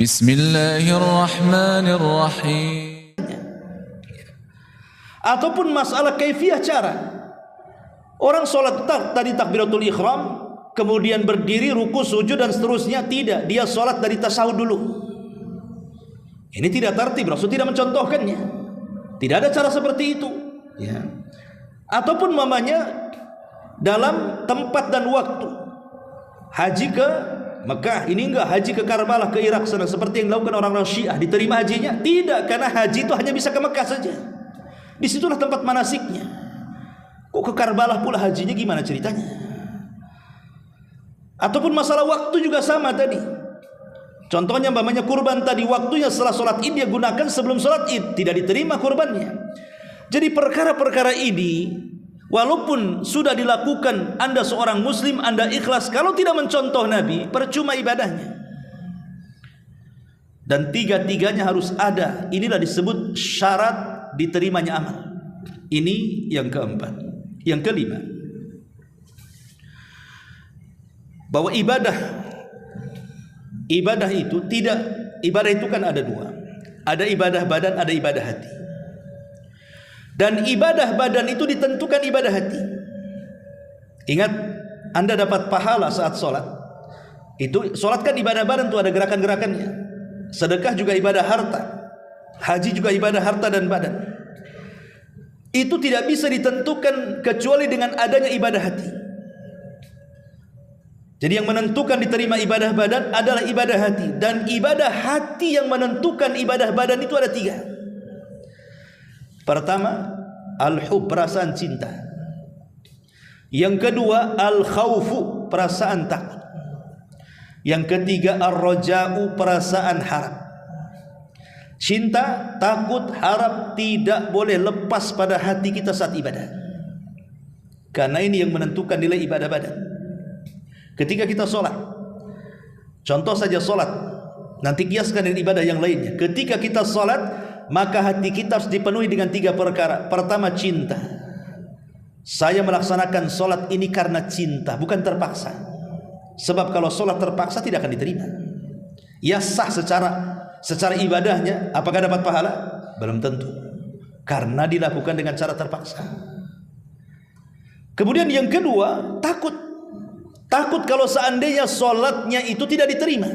Bismillahirrahmanirrahim. Ataupun masalah kaifiyah cara. Orang sholat tadi takbiratul ihram, kemudian berdiri, ruku, sujud dan seterusnya. Tidak, dia sholat dari tasyahud dulu. Ini tidak tertib, Rasul tidak mencontohkannya. Tidak ada cara seperti itu, ya. Ataupun mamanya dalam tempat dan waktu. Haji ke Mekah, ini enggak haji ke Karbala, ke Irak sana, seperti yang dilakukan orang-orang Syiah. Diterima hajinya? Tidak, karena haji itu hanya bisa ke Mekah saja. Disitulah tempat manasiknya. Kok ke Karbala pula hajinya, gimana ceritanya? Ataupun masalah waktu juga sama tadi. Contohnya umpamanya kurban tadi, waktunya setelah sholat id dia gunakan, sebelum sholat id tidak diterima kurbannya. Jadi perkara-perkara ini, walaupun sudah dilakukan, Anda seorang muslim, Anda ikhlas, kalau tidak mencontoh Nabi, percuma ibadahnya. Dan tiga-tiganya harus ada. Inilah disebut syarat diterimanya amal. Ini yang keempat. Yang kelima, bahwa ibadah itu tidak, ibadah itu kan ada dua. Ada ibadah badan, ada ibadah hati. Dan ibadah badan itu ditentukan ibadah hati. Ingat, Anda dapat pahala saat sholat. Itu sholat kan ibadah badan, itu ada gerakan-gerakannya. Sedekah juga ibadah harta. Haji juga ibadah harta dan badan. Itu tidak bisa ditentukan kecuali dengan adanya ibadah hati. Jadi yang menentukan diterima ibadah badan adalah ibadah hati. Dan ibadah hati yang menentukan ibadah badan itu ada tiga. Pertama, al-hub, perasaan cinta. Yang kedua, al-khawfu, perasaan takut. Yang ketiga, ar-raja'u, perasaan harap. Cinta, takut, harap tidak boleh lepas pada hati kita saat ibadah. Karena ini yang menentukan nilai ibadah badan. Ketika kita sholat, contoh saja sholat, nanti kiaskan dengan ibadah yang lainnya. Ketika kita sholat, maka hati kita harus dipenuhi dengan tiga perkara. Pertama, cinta. Saya melaksanakan sholat ini karena cinta, bukan terpaksa. Sebab kalau sholat terpaksa tidak akan diterima. Ya sah secara ibadahnya, apakah dapat pahala? Belum tentu, karena dilakukan dengan cara terpaksa. Kemudian yang kedua, takut kalau seandainya sholatnya itu tidak diterima.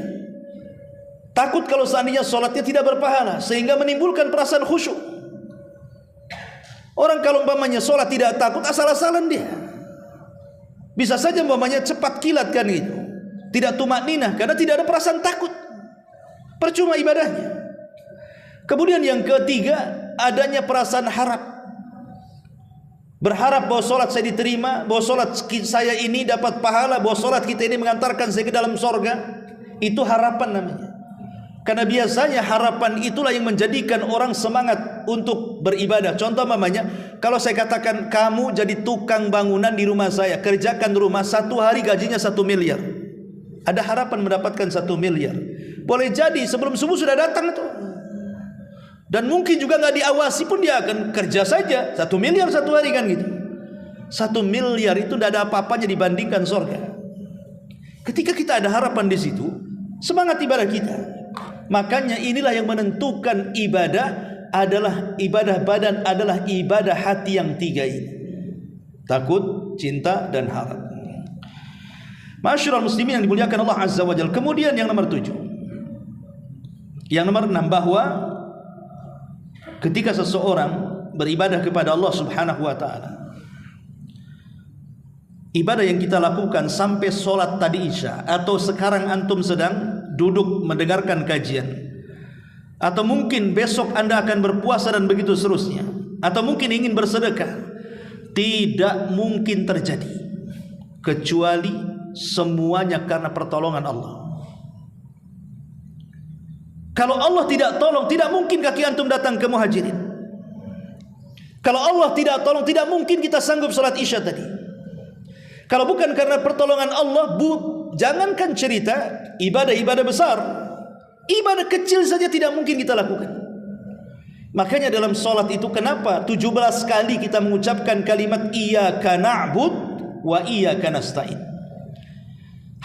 Takut kalau seandainya sholatnya tidak berpahala, sehingga menimbulkan perasaan khusyuk. Orang kalau umpamanya sholat tidak takut, asal-asalan dia. Bisa saja umpamanya cepat kilat kan gitu, tidak tumakninah karena tidak ada perasaan takut. Percuma ibadahnya. Kemudian yang ketiga, adanya perasaan harap. Berharap bahwa sholat saya diterima, bahwa sholat saya ini dapat pahala, bahwa sholat kita ini mengantarkan saya ke dalam sorga. Itu harapan namanya. Karena biasanya harapan itulah yang menjadikan orang semangat untuk beribadah. Contoh mamanya, kalau saya katakan kamu jadi tukang bangunan di rumah saya, kerjakan rumah, 1 hari gajinya 1 miliar. Ada harapan mendapatkan 1 miliar. Boleh jadi sebelum subuh sudah datang itu. Dan mungkin juga nggak diawasi pun dia akan kerja saja 1 miliar 1 hari kan gitu. 1 miliar itu tidak ada apa-apanya dibandingkan surga. Ketika kita ada harapan di situ, semangat ibadah kita. Makanya inilah yang menentukan ibadah adalah ibadah badan, adalah ibadah hati yang tiga ini. Takut, cinta dan harap. Ma'asyiral muslimin yang dimuliakan Allah Azza wa Jalla. Kemudian yang nomor 7. Yang nomor 6, bahwa ketika seseorang beribadah kepada Allah Subhanahu wa ta'ala, ibadah yang kita lakukan sampai sholat tadi isya, atau sekarang antum sedang duduk mendengarkan kajian, atau mungkin besok anda akan berpuasa dan begitu seterusnya, atau mungkin ingin bersedekah, tidak mungkin terjadi kecuali semuanya karena pertolongan Allah. Kalau Allah tidak tolong, tidak mungkin kaki antum datang ke Muhajirin. Kalau Allah tidak tolong, tidak mungkin kita sanggup sholat isya tadi. Kalau bukan karena pertolongan Allah, jangankan cerita ibadah-ibadah besar, ibadah kecil saja tidak mungkin kita lakukan. Makanya dalam sholat itu kenapa 17 kali kita mengucapkan kalimat iyyaka na'bud wa iyyaka nasta'in.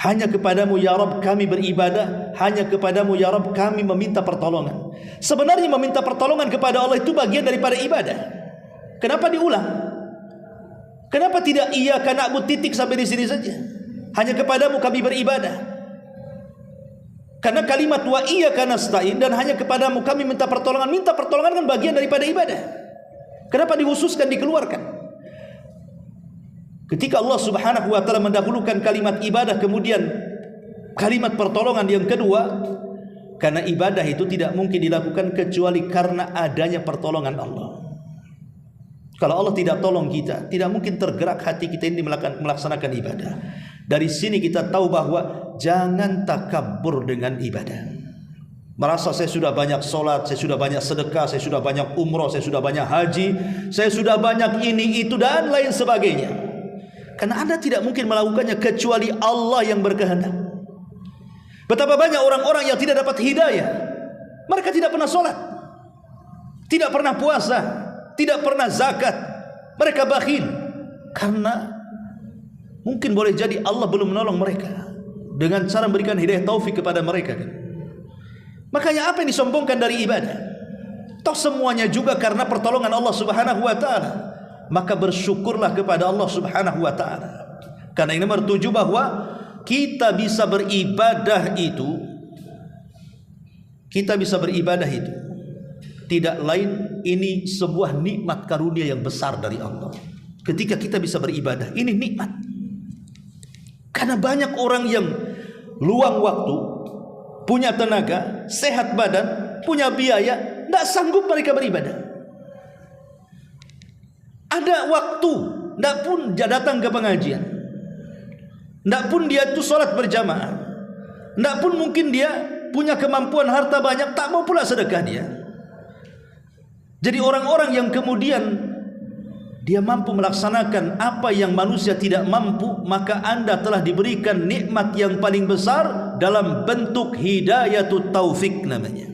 Hanya kepadamu ya Rabb kami beribadah, hanya kepadamu ya Rabb kami meminta pertolongan. Sebenarnya meminta pertolongan kepada Allah itu bagian daripada ibadah. Kenapa diulang? Kenapa tidak iyyaka na'budu titik sampai di sini saja? Hanya kepadamu kami beribadah. Karena kalimat wa iyyaka nasta'in dan hanya kepadamu kami minta pertolongan. Minta pertolongan kan bagian daripada ibadah. Kenapa dikhususkan, dikeluarkan? Ketika Allah Subhanahu wa taala mendahulukan kalimat ibadah kemudian kalimat pertolongan yang kedua, karena ibadah itu tidak mungkin dilakukan kecuali karena adanya pertolongan Allah. Kalau Allah tidak tolong kita, tidak mungkin tergerak hati kita ini melaksanakan ibadah. Dari sini kita tahu bahwa jangan takabur dengan ibadah. Merasa saya sudah banyak solat, saya sudah banyak sedekah, saya sudah banyak umroh, saya sudah banyak haji, saya sudah banyak ini, itu dan lain sebagainya. Karena Anda tidak mungkin melakukannya kecuali Allah yang berkehendak. Betapa banyak orang-orang yang tidak dapat hidayah. Mereka tidak pernah solat, tidak pernah puasa, tidak pernah zakat. Mereka bakhil karena mungkin boleh jadi Allah belum menolong mereka dengan cara memberikan hidayah taufik kepada mereka. Makanya apa yang disombongkan dari ibadah? Toh semuanya juga karena pertolongan Allah Subhanahu wa taala. Maka bersyukurlah kepada Allah Subhanahu wa taala. Karena ini nomor 7 bahwa kita bisa beribadah itu tidak lain ini sebuah nikmat karunia yang besar dari Allah. Ketika kita bisa beribadah, ini nikmat. Karena banyak orang yang luang waktu, punya tenaga, sehat badan, punya biaya, tidak sanggup mereka beribadah. Ada waktu, tidak pun dia datang ke pengajian, tidak pun dia itu sholat berjamaah, tidak pun mungkin dia punya kemampuan harta banyak, tak mau pula sedekah dia. Jadi orang-orang yang kemudian dia mampu melaksanakan apa yang manusia tidak mampu, maka Anda telah diberikan nikmat yang paling besar dalam bentuk hidayatut taufik namanya.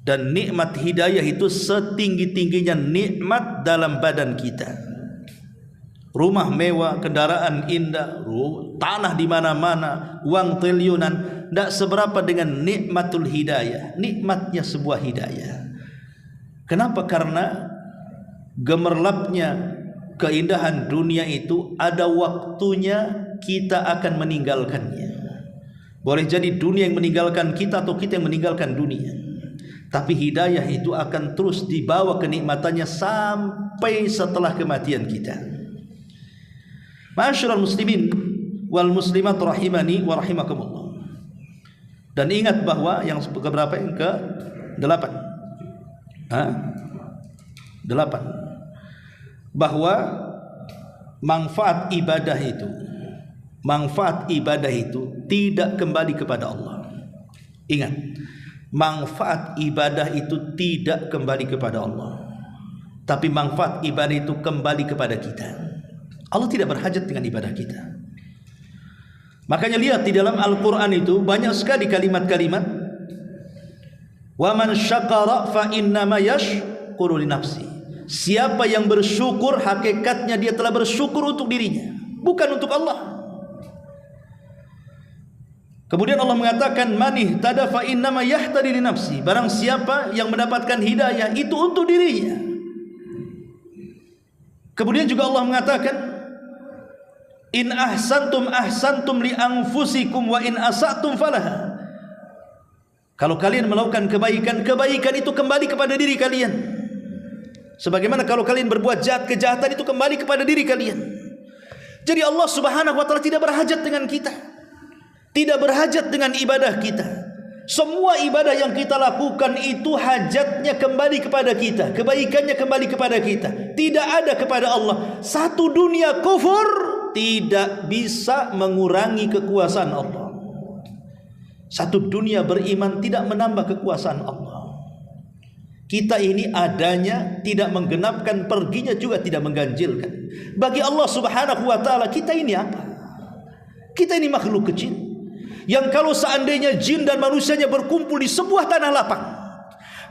Dan nikmat hidayah itu setinggi-tingginya nikmat dalam badan kita. Rumah mewah, kendaraan indah, tanah di mana-mana, uang triliunan, tidak seberapa dengan nikmatul hidayah. Nikmatnya sebuah hidayah. Kenapa? Karena gemerlapnya keindahan dunia itu ada waktunya kita akan meninggalkannya. Boleh jadi dunia yang meninggalkan kita atau kita yang meninggalkan dunia. Tapi hidayah itu akan terus dibawa kenikmatannya sampai setelah kematian kita. Ma'asyiral muslimin wal muslimat rahimani wa rahimakumullah. Dan ingat bahwa yang keberapa? Yang ke-8. 8. Bahwa manfaat ibadah itu tidak kembali kepada Allah. Ingat, manfaat ibadah itu tidak kembali kepada Allah, tapi manfaat ibadah itu kembali kepada kita. Allah tidak berhajat dengan ibadah kita. Makanya lihat di dalam Al-Quran itu banyak sekali kalimat-kalimat, wa man syakara fa innama yashkuru li nafsi. Siapa yang bersyukur, hakikatnya dia telah bersyukur untuk dirinya, bukan untuk Allah. Kemudian Allah mengatakan man ihtada fa innama yahtadi li nafsi. Barang siapa yang mendapatkan hidayah itu untuk dirinya. Kemudian juga Allah mengatakan in ahsantum ahsantum li anfusikum wa in asatum falaha. Kalau kalian melakukan kebaikan, kebaikan itu kembali kepada diri kalian. Sebagaimana kalau kalian berbuat jahat, kejahatan itu kembali kepada diri kalian. Jadi Allah Subhanahu wa taala tidak berhajat dengan kita, tidak berhajat dengan ibadah kita. Semua ibadah yang kita lakukan itu hajatnya kembali kepada kita, kebaikannya kembali kepada kita, tidak ada kepada Allah. Satu dunia kufur tidak bisa mengurangi kekuasaan Allah. Satu dunia beriman tidak menambah kekuasaan Allah. Kita ini adanya tidak menggenapkan, perginya juga tidak mengganjilkan. Bagi Allah Subhanahu wa taala kita ini apa? Kita ini makhluk kecil yang kalau seandainya jin dan manusianya berkumpul di sebuah tanah lapang,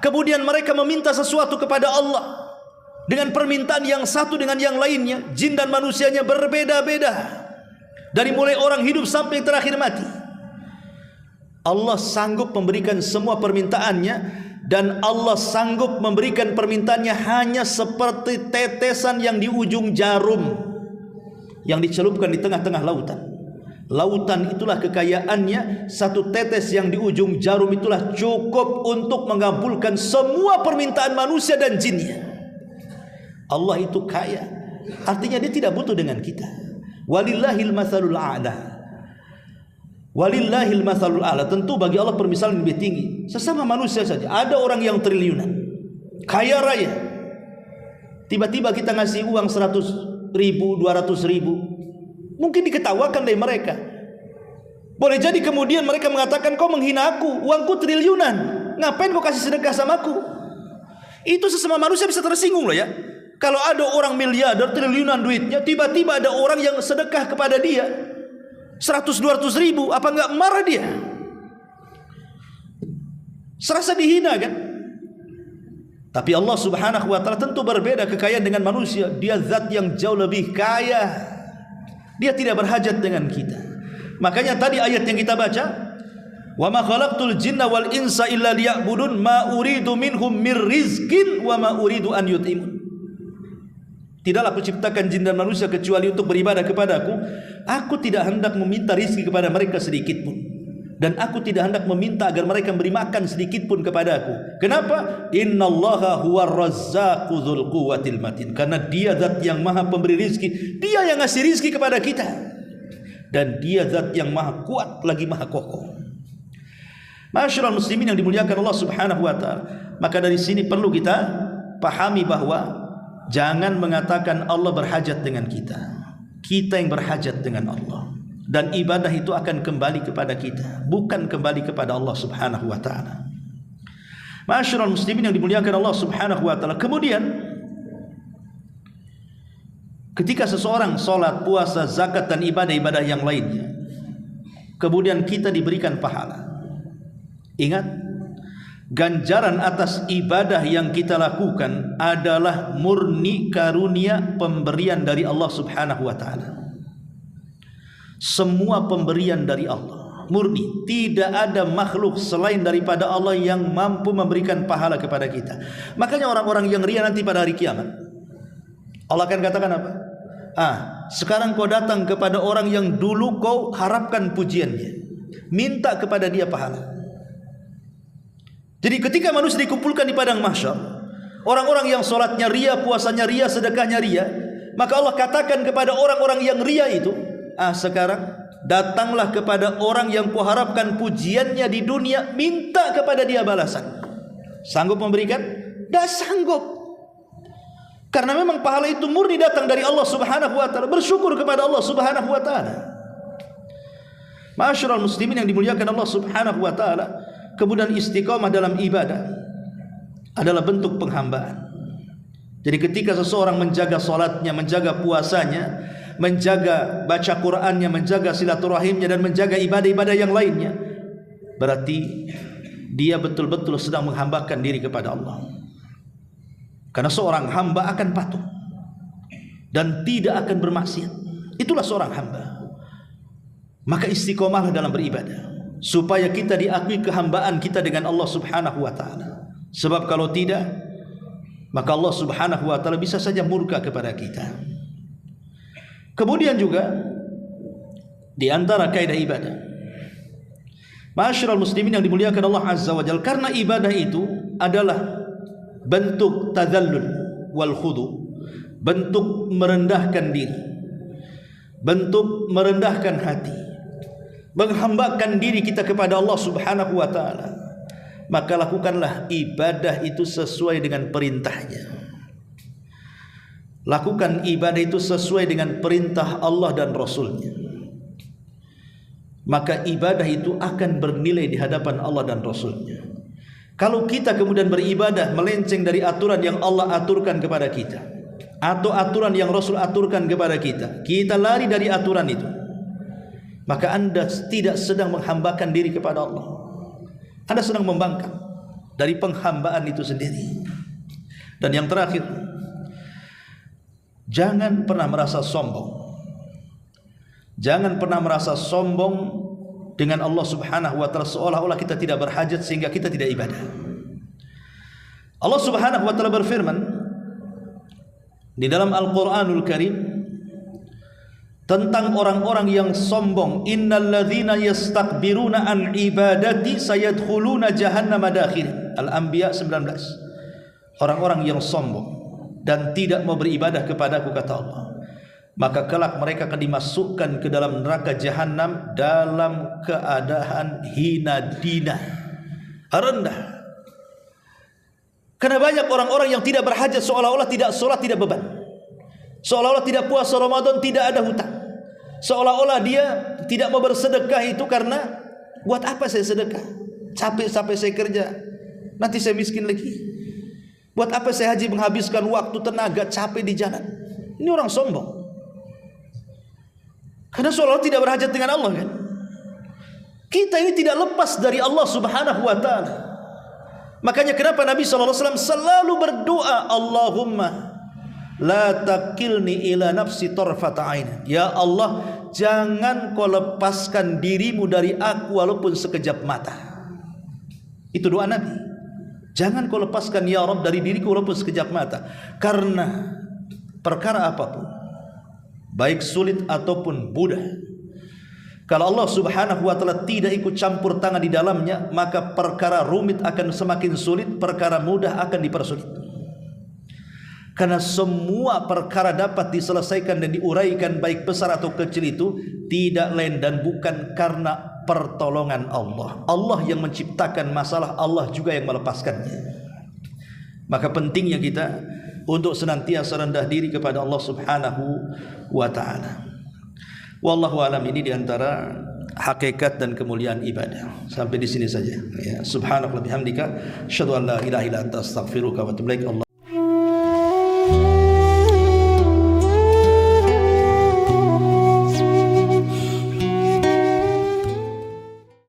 kemudian mereka meminta sesuatu kepada Allah dengan permintaan yang satu dengan yang lainnya, jin dan manusianya berbeda-beda. dari mulai orang hidup sampai terakhir mati. Allah sanggup memberikan semua permintaannya, dan Allah sanggup memberikan permintaannya hanya seperti tetesan yang di ujung jarum yang dicelupkan di tengah-tengah lautan. Lautan itulah kekayaannya, satu tetes yang di ujung jarum itulah cukup untuk mengabulkan semua permintaan manusia dan jinnya. Allah itu kaya, artinya dia tidak butuh dengan kita. Walillahil matsalul a'la. Walillahil matsalul a'la. Tentu bagi Allah permisalan lebih tinggi. Sesama manusia saja, ada orang yang triliunan, kaya raya, tiba-tiba kita ngasih uang 100 ribu, 200 ribu, mungkin diketawakan dari mereka. Boleh jadi kemudian mereka mengatakan, kau menghina aku, uangku triliunan, ngapain kau kasih sedekah sama aku? Itu sesama manusia bisa tersinggung loh ya. Kalau ada orang miliarder triliunan duitnya, tiba-tiba ada orang yang sedekah kepada dia 100-200 ribu, apa enggak marah dia? Serasa dihina kan? Tapi Allah subhanahu wa ta'ala tentu berbeda kekayaan dengan manusia. Dia zat yang jauh lebih kaya. Dia tidak berhajat dengan kita. Makanya tadi ayat yang kita baca, wa ma khalaqtul jinna wal insa illa liya'budun ma uridu minhum mir rizqin wa ma uridu an yut'imun. Tidaklah aku ciptakan jin dan manusia kecuali untuk beribadah kepadaku. Aku tidak hendak meminta rizki kepada mereka sedikit pun, dan aku tidak hendak meminta agar mereka memberi makan sedikit pun kepadaku. Kenapa? Innallaha huwar razzaqu dzul quwwatil matin. Karena dia zat yang maha pemberi rizki. Dia yang ngasih rizki kepada kita, dan dia zat yang maha kuat lagi maha kokoh. Masyarul muslimin yang dimuliakan Allah subhanahu wa ta'ala. Maka dari sini perlu kita pahami bahwa jangan mengatakan Allah berhajat dengan kita. Kita yang berhajat dengan Allah. Dan ibadah itu akan kembali kepada kita, bukan kembali kepada Allah subhanahu wa ta'ala. Masyarul muslimin yang dimuliakan Allah subhanahu wa ta'ala. Kemudian ketika seseorang sholat, puasa, zakat dan ibadah-ibadah yang lainnya, kemudian kita diberikan pahala. Ingat, ganjaran atas ibadah yang kita lakukan adalah murni karunia pemberian dari Allah subhanahu wa ta'ala. Semua pemberian dari Allah, murni. Tidak ada makhluk selain daripada Allah yang mampu memberikan pahala kepada kita. Makanya orang-orang yang ria nanti pada hari kiamat, Allah akan katakan apa? Sekarang kau datang kepada orang yang dulu kau harapkan pujiannya, minta kepada dia pahala. Jadi ketika manusia dikumpulkan di padang mahsyar, orang-orang yang sholatnya ria, puasanya ria, sedekahnya ria, maka Allah katakan kepada orang-orang yang ria itu, sekarang datanglah kepada orang yang kau harapkan pujiannya di dunia, minta kepada dia balasan. Sanggup memberikan? Tidak sanggup. Karena memang pahala itu murni datang dari Allah subhanahu wa ta'ala. Bersyukur kepada Allah subhanahu wa ta'ala. Masyarul muslimin yang dimuliakan Allah subhanahu wa ta'ala. Kemudian istiqamah dalam ibadah adalah bentuk penghambaan. Jadi ketika seseorang menjaga salatnya, menjaga puasanya, menjaga baca Qur'annya, menjaga silaturahimnya, dan menjaga ibadah-ibadah yang lainnya, berarti dia betul-betul sedang menghambakan diri kepada Allah. Karena seorang hamba akan patuh dan tidak akan bermaksiat. Itulah seorang hamba. Maka istiqomahlah dalam beribadah, supaya kita diakui kehambaan kita dengan Allah subhanahu wa ta'ala. Sebab kalau tidak, maka Allah subhanahu wa ta'ala bisa saja murka kepada kita. Kemudian juga di antara kaidah ibadah, masyarul muslimin yang dimuliakan Allah azza wa jalla, karena ibadah itu adalah bentuk tadzallul wal khudu, bentuk merendahkan diri, bentuk merendahkan hati, menghambakan diri kita kepada Allah subhanahu wa ta'ala. Maka lakukanlah ibadah itu sesuai dengan perintahnya. Lakukan ibadah itu sesuai dengan perintah Allah dan Rasulnya. Maka ibadah itu akan bernilai di hadapan Allah dan Rasulnya. Kalau kita kemudian beribadah melenceng dari aturan yang Allah aturkan kepada kita, atau aturan yang Rasul aturkan kepada kita, kita lari dari aturan itu, maka Anda tidak sedang menghambakan diri kepada Allah. Anda sedang membangkang dari penghambaan itu sendiri. Dan yang terakhir, jangan pernah merasa sombong Jangan pernah merasa sombong dengan Allah Subhanahu wa taala seolah-olah kita tidak berhajat sehingga kita tidak ibadah. Allah Subhanahu wa taala berfirman di dalam Al-Qur'anul Karim tentang orang-orang yang sombong, innalladzina yastakbiruna an ibadati sayadkhuluna jahannama dakhirin. Al-Anbiya 19. Orang-orang yang sombong dan tidak mau beribadah kepadaku, kata Allah, maka kelak mereka akan dimasukkan ke dalam neraka jahanam dalam keadaan hina dina, rendah. Karena banyak orang-orang yang tidak berhajat, seolah-olah tidak sholat tidak beban, seolah-olah tidak puasa Ramadan tidak ada hutang, seolah-olah dia tidak mau bersedekah itu karena buat apa saya sedekah, capek saya kerja, nanti saya miskin lagi. Buat apa saya haji, menghabiskan waktu, tenaga, capek di jalan. Ini orang sombong. Karena seolah-olah tidak berhajat dengan Allah kan. Kita ini tidak lepas dari Allah Subhanahu wa taala. Makanya kenapa Nabi SAW selalu berdoa, Allahumma la takilni ila nafsi tarfata ain. Ya Allah, jangan kau lepaskan dirimu dari aku walaupun sekejap mata. Itu doa Nabi. Jangan kau lepaskan ya Rabb dari diriku walaupun sekejap mata. Karena perkara apapun, baik sulit ataupun mudah, kalau Allah Subhanahu wa taala tidak ikut campur tangan di dalamnya, maka perkara rumit akan semakin sulit, perkara mudah akan dipersulit. Karena semua perkara dapat diselesaikan dan diuraikan, baik besar atau kecil, itu tidak lain dan bukan karena pertolongan Allah. Allah yang menciptakan masalah, Allah juga yang melepaskannya. Maka pentingnya kita untuk senantiasa rendah diri kepada Allah Subhanahu wa taala. Wallahu alam, ini diantara hakikat dan kemuliaan ibadah. Sampai di sini saja. Ya, subhanallah bihamdika, asyhadu an la ilaha illa anta, astaghfiruka wa atubu ilaik.